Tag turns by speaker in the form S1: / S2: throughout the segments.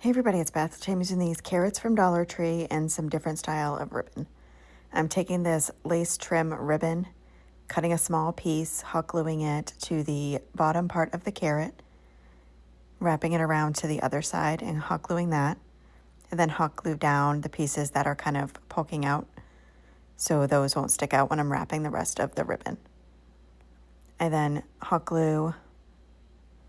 S1: Hey everybody, it's Beth. Today I'm using these carrots from Dollar Tree and some different style of ribbon. I'm taking this lace trim ribbon, cutting a small piece, hot gluing it to the bottom part of the carrot, wrapping it around to the other side and hot gluing that, and then hot glue down the pieces that are kind of poking out so those won't stick out when I'm wrapping the rest of the ribbon. I then hot glue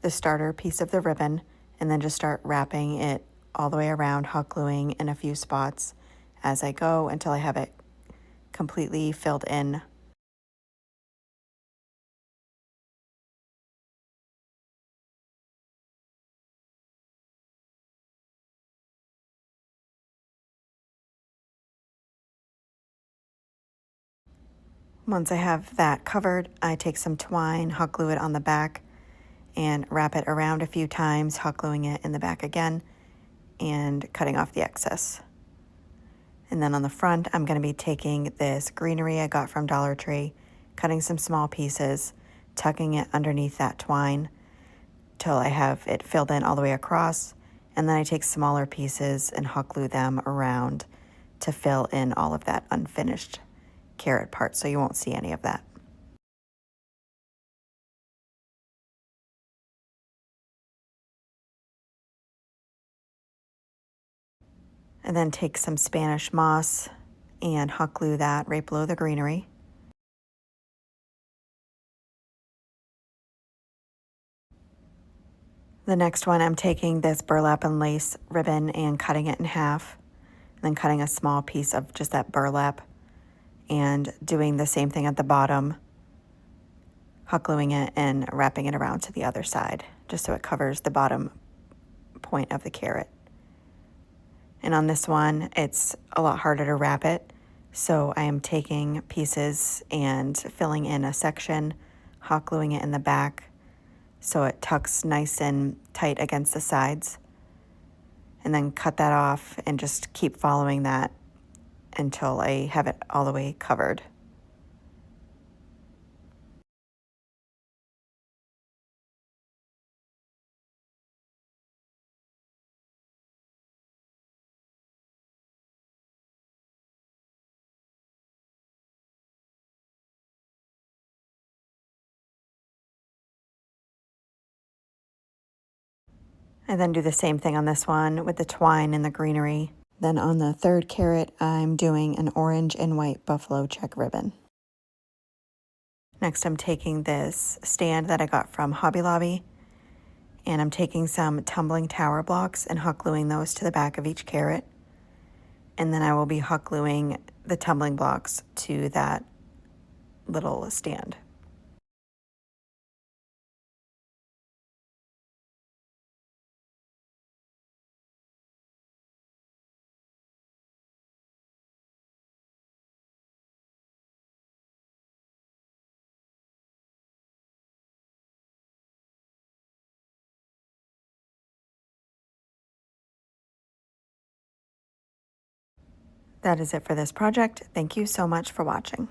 S1: the starter piece of the ribbon and then just start wrapping it all the way around, hot gluing in a few spots as I go until I have it completely filled in. Once I have that covered, I take some twine, hot glue it on the back, and wrap it around a few times, hot gluing it in the back again, and cutting off the excess. And then on the front, I'm going to be taking this greenery I got from Dollar Tree, cutting some small pieces, tucking it underneath that twine till I have it filled in all the way across, and then I take smaller pieces and hot glue them around to fill in all of that unfinished carrot part so you won't see any of that. And then take some Spanish moss and hot glue that right below the greenery. The next one, I'm taking this burlap and lace ribbon and cutting it in half, and then cutting a small piece of just that burlap and doing the same thing at the bottom, hot gluing it and wrapping it around to the other side, just so it covers the bottom point of the carrot. And on this one, it's a lot harder to wrap it, so I am taking pieces and filling in a section, hot gluing it in the back so it tucks nice and tight against the sides, and then cut that off and just keep following that until I have it all the way covered. I then do the same thing on this one with the twine and the greenery. Then on the third carrot, I'm doing an orange and white buffalo check ribbon. Next, I'm taking this stand that I got from Hobby Lobby, and I'm taking some tumbling tower blocks and hot gluing those to the back of each carrot. And then I will be hot gluing the tumbling blocks to that little stand. That is it for this project. Thank you so much for watching.